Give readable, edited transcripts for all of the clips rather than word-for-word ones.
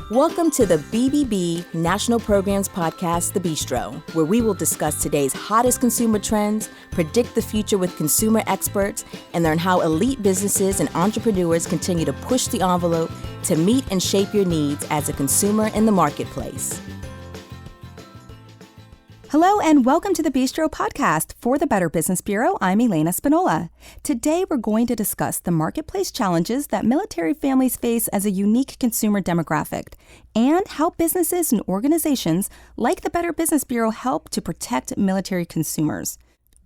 Welcome to the BBB National Programs Podcast, The Bistro, where we will discuss today's hottest consumer trends, predict the future with consumer experts, and learn how elite businesses and entrepreneurs continue to push the envelope to meet and shape your needs as a consumer in the marketplace. Hello and welcome to the Bistro podcast for the Better Business Bureau. I'm Elena Spinola. Today we're going to discuss the marketplace challenges that military families face as a unique consumer demographic and how businesses and organizations like the Better Business Bureau help to protect military consumers.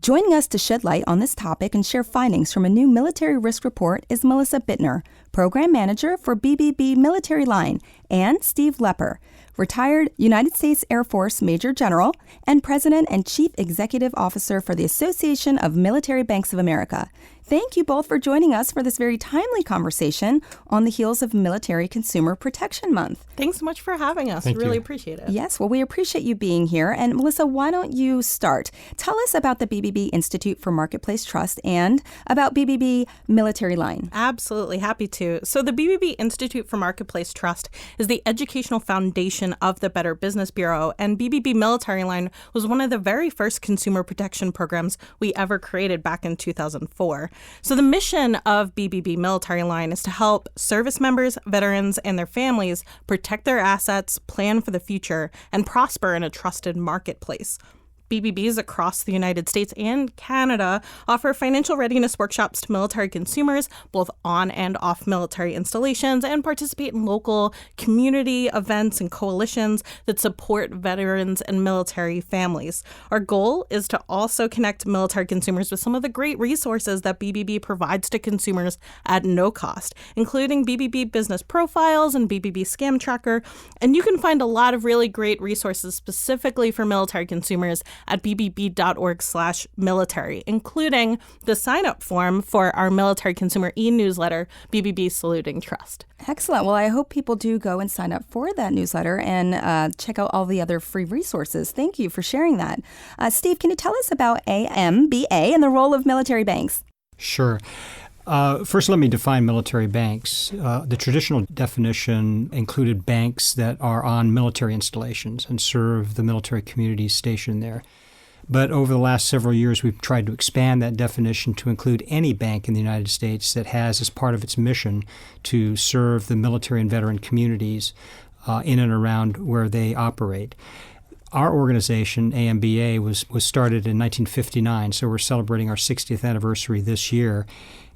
Joining us to shed light on this topic and share findings from a new military risk report is Melissa Bittner, Program Manager for BBB Military Line, and Steve Lepper, retired United States Air Force Major General and President and Chief Executive Officer for the Association of Military Banks of America. Thank you both for joining us for this very timely conversation on the heels of Military Consumer Protection Month. Thanks so much for having us. Thank really you. appreciate it. Yes, well, we appreciate you being here. And Melissa, why don't you start? Tell us about the BBB Institute for Marketplace Trust and about BBB Military Line. Absolutely. Happy to. So the BBB Institute for Marketplace Trust is the educational foundation of the Better Business Bureau, and BBB Military Line was one of the very first consumer protection programs we ever created back in 2004. So the mission of BBB Military Line is to help service members, veterans, and their families protect their assets, plan for the future, and prosper in a trusted marketplace. BBBs across the United States and Canada offer financial readiness workshops to military consumers, both on and off military installations, and participate in local community events and coalitions that support veterans and military families. Our goal is to also connect military consumers with some of the great resources that BBB provides to consumers at no cost, including BBB Business Profiles and BBB Scam Tracker. And you can find a lot of really great resources specifically for military consumers at bbb.org/military, including the sign-up form for our military consumer e-newsletter, BBB Saluting Trust. Excellent. Well, I hope people do go and sign up for that newsletter and check out all the other free resources. Thank you for sharing that. Steve, can you tell us about AMBA and the role of military banks? Sure. First, let me define military banks. The traditional definition included banks that are on military installations and serve the military communities stationed there. But over the last several years, we've tried to expand that definition to include any bank in the United States that has as part of its mission to serve the military and veteran communities in and around where they operate. Our organization, AMBA, was started in 1959, so we're celebrating our 60th anniversary this year.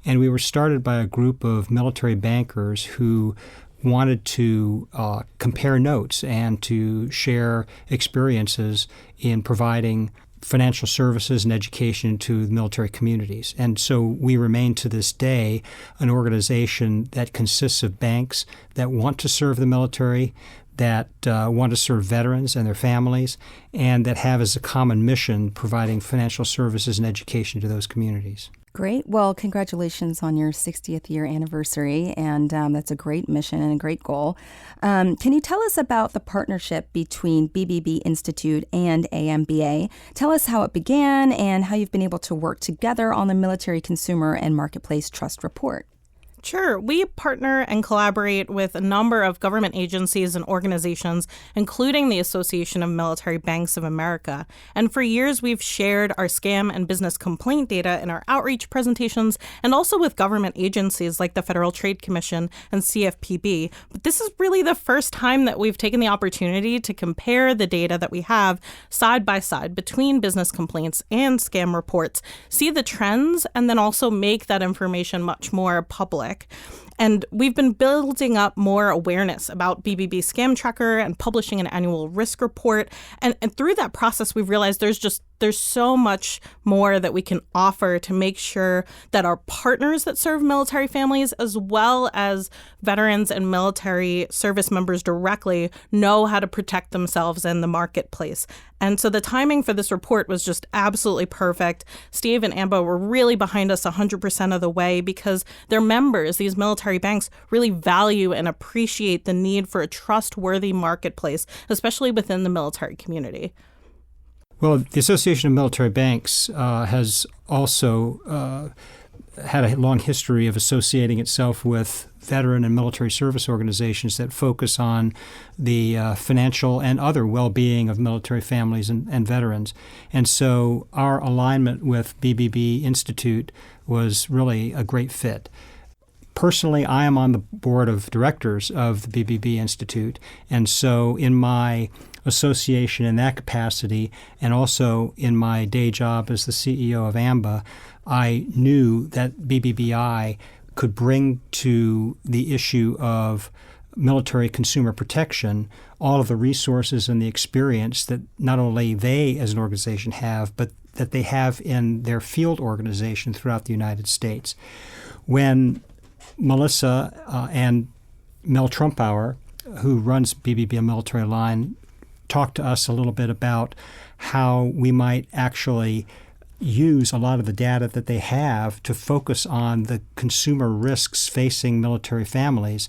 And we were started by a group of military bankers who wanted to compare notes and to share experiences in providing financial services and education to the military communities. And so we remain to this day an organization that consists of banks that want to serve the military, that want to serve veterans and their families, and that have as a common mission providing financial services and education to those communities. Great. Well, congratulations on your 60th year anniversary, and that's a great mission and a great goal. Can you tell us about the partnership between BBB Institute and AMBA? Tell us how it began and how you've been able to work together on the Military Consumer and Marketplace Trust Report. Sure. We partner and collaborate with a number of government agencies and organizations, including the Association of Military Banks of America. And for years, we've shared our scam and business complaint data in our outreach presentations and also with government agencies like the Federal Trade Commission and CFPB. But this is really the first time that we've taken the opportunity to compare the data that we have side by side between business complaints and scam reports, see the trends, and then also make that information much more public. And we've been building up more awareness about BBB Scam Tracker and publishing an annual risk report. And through that process, we've realized there's so much more that we can offer to make sure that our partners that serve military families, as well as veterans and military service members directly, know how to protect themselves in the marketplace. And so the timing for this report was just absolutely perfect. Steve and AMBA were really behind us 100% of the way because their members, these military banks, really value and appreciate the need for a trustworthy marketplace, especially within the military community. Well, the Association of Military Banks has also had a long history of associating itself with veteran and military service organizations that focus on the financial and other well-being of military families and veterans. And so our alignment with BBB Institute was really a great fit. Personally, I am on the board of directors of the BBB Institute, and so in my association in that capacity and also in my day job as the CEO of AMBA, I knew that BBBI could bring to the issue of military consumer protection all of the resources and the experience that not only they as an organization have, but that they have in their field organization throughout the United States. When Melissa and Mel Trumpauer, who runs BBB Military Line, talked to us a little bit about how we might actually use a lot of the data that they have to focus on the consumer risks facing military families,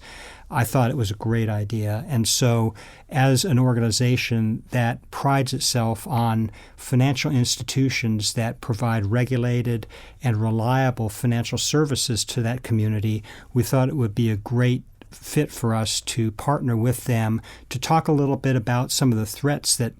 I thought it was a great idea. And so as an organization that prides itself on financial institutions that provide regulated and reliable financial services to that community, we thought it would be a great fit for us to partner with them to talk a little bit about some of the threats that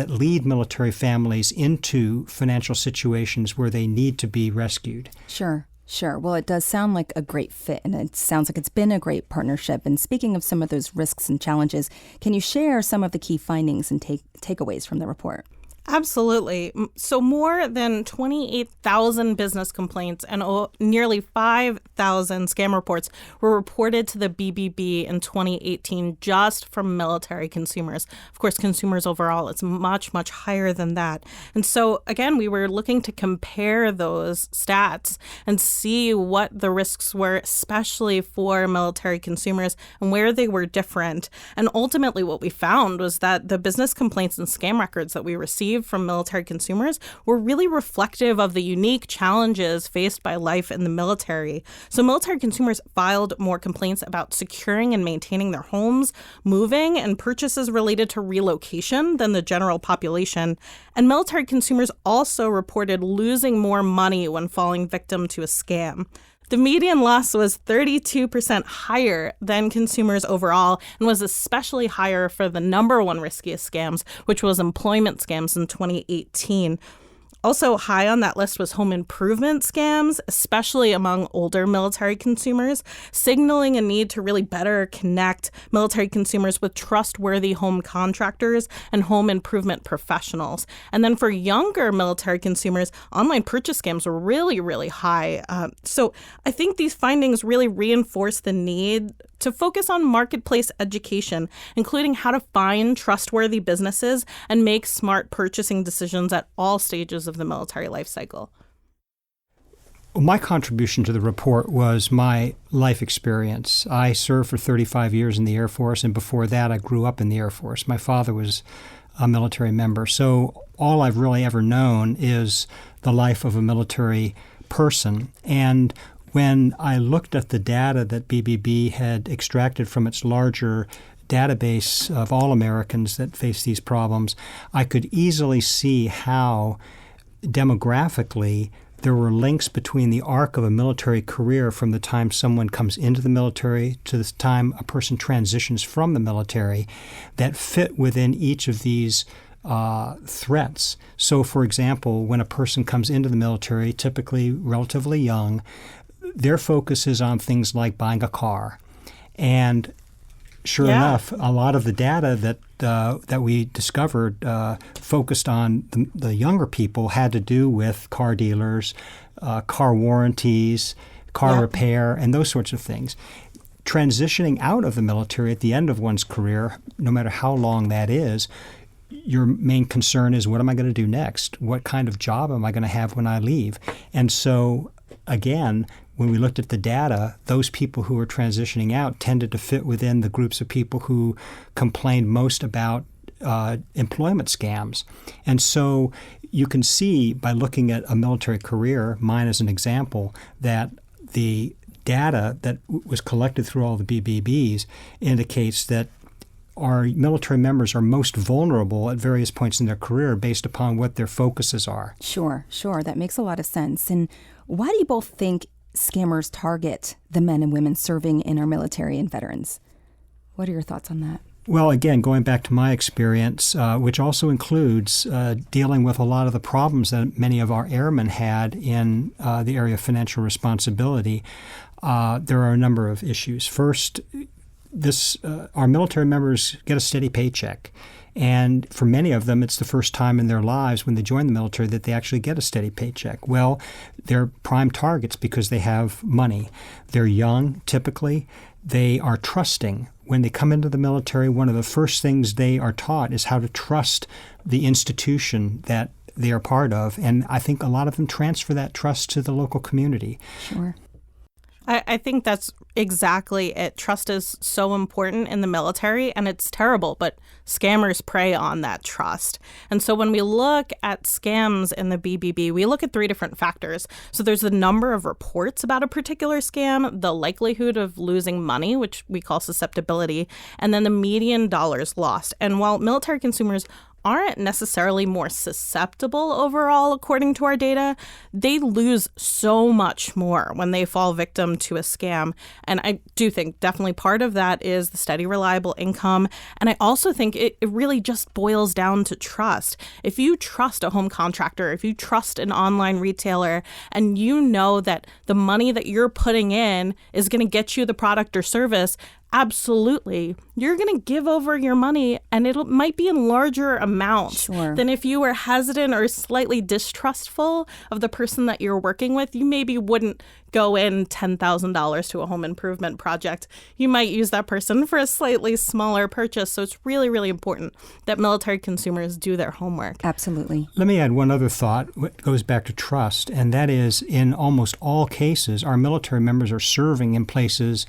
lead military families into financial situations where they need to be rescued. Sure. Well, it does sound like a great fit, and it sounds like it's been a great partnership. And speaking of some of those risks and challenges, can you share some of the key findings and takeaways from the report? Absolutely. So more than 28,000 business complaints and nearly 5,000 scam reports were reported to the BBB in 2018 just from military consumers. Of course, consumers overall, it's much, much higher than that. And so, again, we were looking to compare those stats and see what the risks were, especially for military consumers and where they were different. And ultimately, what we found was that the business complaints and scam records that we received from military consumers were really reflective of the unique challenges faced by life in the military. So military consumers filed more complaints about securing and maintaining their homes, moving, and purchases related to relocation than the general population. And military consumers also reported losing more money when falling victim to a scam. The median loss was 32% higher than consumers overall and was especially higher for the number one riskiest scams, which was employment scams in 2018. Also high on that list was home improvement scams, especially among older military consumers, signaling a need to really better connect military consumers with trustworthy home contractors and home improvement professionals. And then for younger military consumers, online purchase scams were really, really high. So I think these findings really reinforce the need to focus on marketplace education, including how to find trustworthy businesses and make smart purchasing decisions at all stages of the military life cycle. My contribution to the report was my life experience. I served for 35 years in the Air Force, and before that I grew up in the Air Force. My father was a military member, so all I've really ever known is the life of a military person. And when I looked at the data that BBB had extracted from its larger database of all Americans that face these problems, I could easily see how demographically there were links between the arc of a military career from the time someone comes into the military to the time a person transitions from the military that fit within each of these threats. So, for example, when a person comes into the military, typically relatively young, their focus is on things like buying a car. And sure enough, a lot of the data that we discovered focused on the younger people had to do with car dealers, car warranties, car repair, and those sorts of things. Transitioning out of the military at the end of one's career, no matter how long that is, your main concern is, what am I going to do next? What kind of job am I going to have when I leave? And so, again, when we looked at the data, those people who were transitioning out tended to fit within the groups of people who complained most about employment scams. And so you can see by looking at a military career, mine as an example, that the data that was collected through all the BBBs indicates that our military members are most vulnerable at various points in their career based upon what their focuses are. Sure. That makes a lot of sense. And why do you both think scammers target the men and women serving in our military and veterans? What are your thoughts on that? Well, again, going back to my experience, which also includes dealing with a lot of the problems that many of our airmen had in the area of financial responsibility, there are a number of issues. First, our military members get a steady paycheck. And for many of them, it's the first time in their lives when they join the military that they actually get a steady paycheck. Well, they're prime targets because they have money. They're young, typically. They are trusting. When they come into the military, one of the first things they are taught is how to trust the institution that they are part of. And I think a lot of them transfer that trust to the local community. Sure. I think that's exactly it. Trust is so important in the military, and it's terrible, but scammers prey on that trust. And so when we look at scams in the BBB, we look at 3 different factors. So there's the number of reports about a particular scam, the likelihood of losing money, which we call susceptibility, and then the median dollars lost. And while military consumers aren't necessarily more susceptible overall, according to our data, they lose so much more when they fall victim to a scam. And I do think definitely part of that is the steady, reliable income. And I also think it really just boils down to trust. If you trust a home contractor, if you trust an online retailer, and you know that the money that you're putting in is going to get you the product or service, absolutely, you're going to give over your money, and it might be in larger amounts than if you were hesitant or slightly distrustful of the person that you're working with. You maybe wouldn't go in $10,000 to a home improvement project. You might use that person for a slightly smaller purchase. So it's really, really important that military consumers do their homework. Absolutely. Let me add one other thought. It goes back to trust, and that is in almost all cases, our military members are serving in places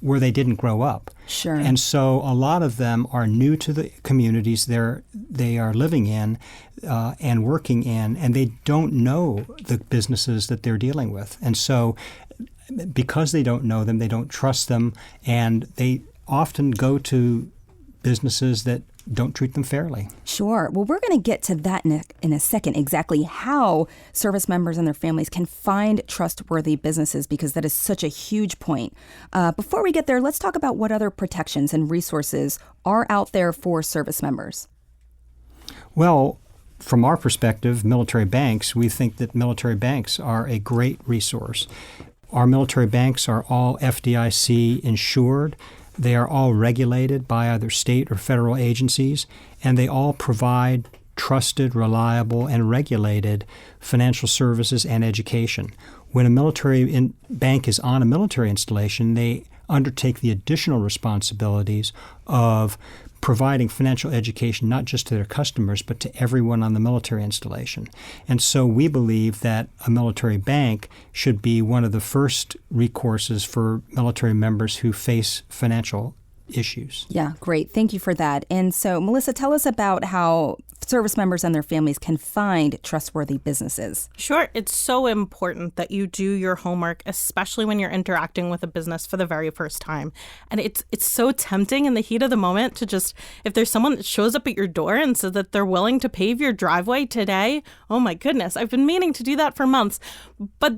where they didn't grow up. Sure. And so a lot of them are new to the communities they are living in and working in, and they don't know the businesses that they're dealing with. And so because they don't know them, they don't trust them, and they often go to businesses that don't treat them fairly. Sure. Well, we're going to get to that in a second, exactly how service members and their families can find trustworthy businesses, because that is such a huge point. Before we get there, let's talk about what other protections and resources are out there for service members. Well, from our perspective, military banks, we think that military banks are a great resource. Our military banks are all FDIC insured. They are all regulated by either state or federal agencies, and they all provide trusted, reliable, and regulated financial services and education. When a military bank is on a military installation, they undertake the additional responsibilities of providing financial education not just to their customers, but to everyone on the military installation. And so we believe that a military bank should be one of the first recourses for military members who face financial issues. Yeah, great. Thank you for that. And so, Melissa, tell us about how service members and their families can find trustworthy businesses. Sure. It's so important that you do your homework, especially when you're interacting with a business for the very first time. And it's so tempting in the heat of the moment to just, if there's someone that shows up at your door and says that they're willing to pave your driveway today, oh my goodness, I've been meaning to do that for months. But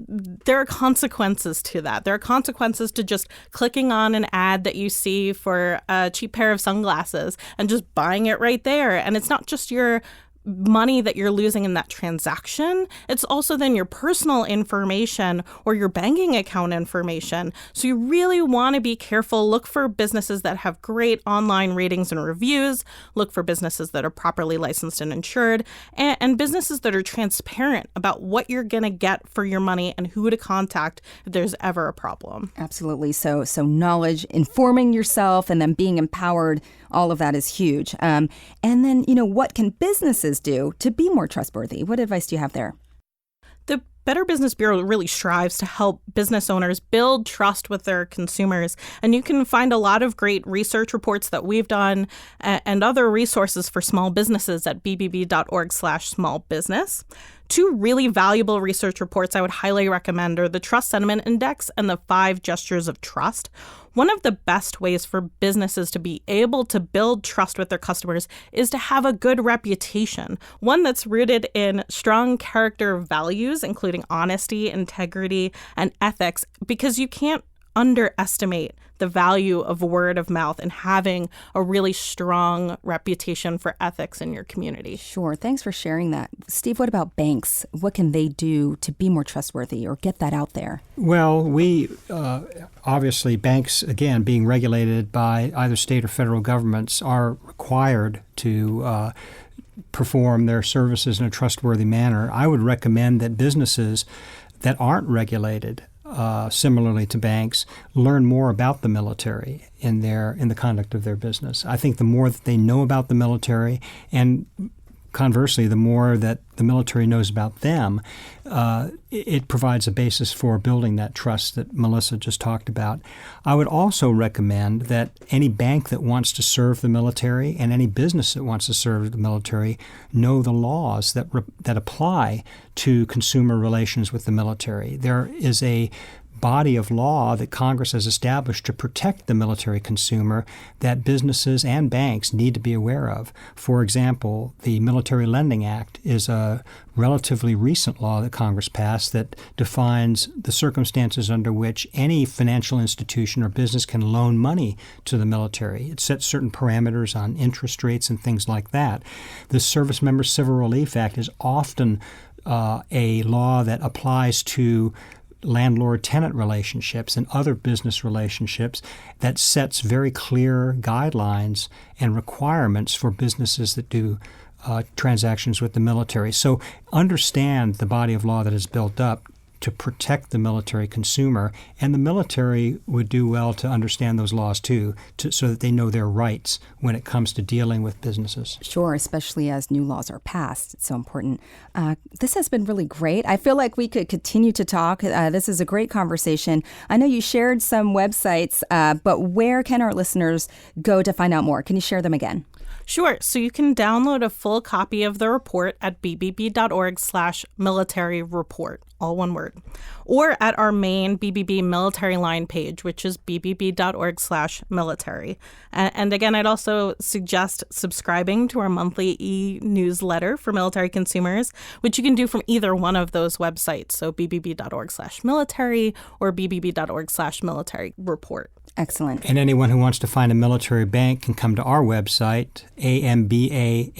there are consequences to that. There are consequences to just clicking on an ad that you see for a cheap pair of sunglasses and just buying it right there. And it's not just your money that you're losing in that transaction. It's also then your personal information or your banking account information. So you really want to be careful. Look for businesses that have great online ratings and reviews. Look for businesses that are properly licensed and insured, and businesses that are transparent about what you're going to get for your money and who to contact if there's ever a problem. Absolutely. So knowledge, informing yourself, and then being empowered, all of that is huge. And then, what can businesses do to be more trustworthy? What advice do you have there? The Better Business Bureau really strives to help business owners build trust with their consumers. And you can find a lot of great research reports that we've done and other resources for small businesses at bbb.org/smallbusiness. Two really valuable research reports I would highly recommend are the Trust Sentiment Index and the 5 Gestures of Trust. One of the best ways for businesses to be able to build trust with their customers is to have a good reputation, one that's rooted in strong character values, including honesty, integrity, and ethics, because you can't underestimate the value of word of mouth and having a really strong reputation for ethics in your community. Sure. Thanks for sharing that. Steve, what about banks? What can they do to be more trustworthy or get that out there? Well, we obviously, banks, again, being regulated by either state or federal governments, are required to perform their services in a trustworthy manner. I would recommend that businesses that aren't regulated similarly to banks, learn more about the military in the conduct of their business. I think the more that they know about the military, and conversely, the more that the military knows about them, it provides a basis for building that trust that Melissa just talked about. I would also recommend that any bank that wants to serve the military and any business that wants to serve the military know the laws that apply to consumer relations with the military. There is a body of law that Congress has established to protect the military consumer that businesses and banks need to be aware of. For example, the Military Lending Act is a relatively recent law that Congress passed that defines the circumstances under which any financial institution or business can loan money to the military. It sets certain parameters on interest rates and things like that. The Servicemembers Civil Relief Act is often a law that applies to landlord-tenant relationships and other business relationships that sets very clear guidelines and requirements for businesses that do transactions with the military. So understand the body of law that is built up to protect the military consumer, and the military would do well to understand those laws too, so that they know their rights when it comes to dealing with businesses. Sure, especially as new laws are passed. It's so important. This has been really great. I feel like we could continue to talk. This is a great conversation. I know you shared some websites, but where can our listeners go to find out more? Can you share them again? Sure. So you can download a full copy of the report at bbb.org/military report, all one word, or at our main BBB Military Line page, which is bbb.org/military. And again, I'd also suggest subscribing to our monthly e-newsletter for military consumers, which you can do from either one of those websites. So bbb.org/military or bbb.org/military report. Excellent. And anyone who wants to find a military bank can come to our website, ambahq.org.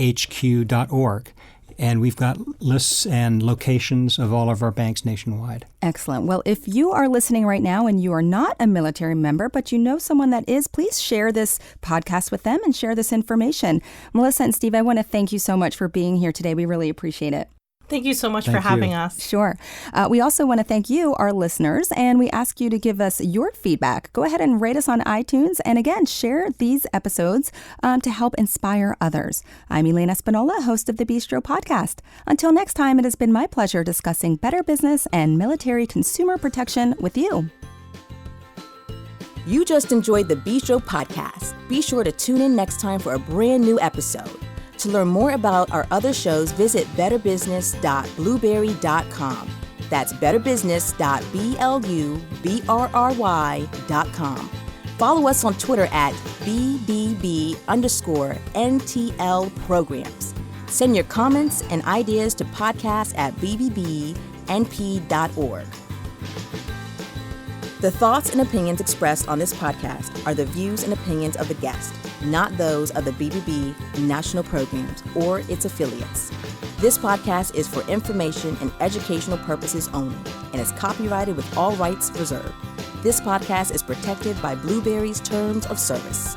And we've got lists and locations of all of our banks nationwide. Excellent. Well, if you are listening right now and you are not a military member, but you know someone that is, please share this podcast with them and share this information. Melissa and Steve, I want to thank you so much for being here today. We really appreciate it. Thank you so much for having us. Sure. We also want to thank you, our listeners, and we ask you to give us your feedback. Go ahead and rate us on iTunes. And again, share these episodes to help inspire others. I'm Elena Spinola, host of the Bistro podcast. Until next time, it has been my pleasure discussing better business and military consumer protection with you. You just enjoyed the Bistro podcast. Be sure to tune in next time for a brand new episode. To learn more about our other shows, visit betterbusiness.blueberry.com. That's betterbusiness.blueberry.com. Follow us on Twitter at BBB_NTL programs. Send your comments and ideas to podcast@bbbnp.org. The thoughts and opinions expressed on this podcast are the views and opinions of the guest, not those of the BBB National Programs or its affiliates. This podcast is for information and educational purposes only and is copyrighted with all rights reserved. This podcast is protected by Blueberry's Terms of Service.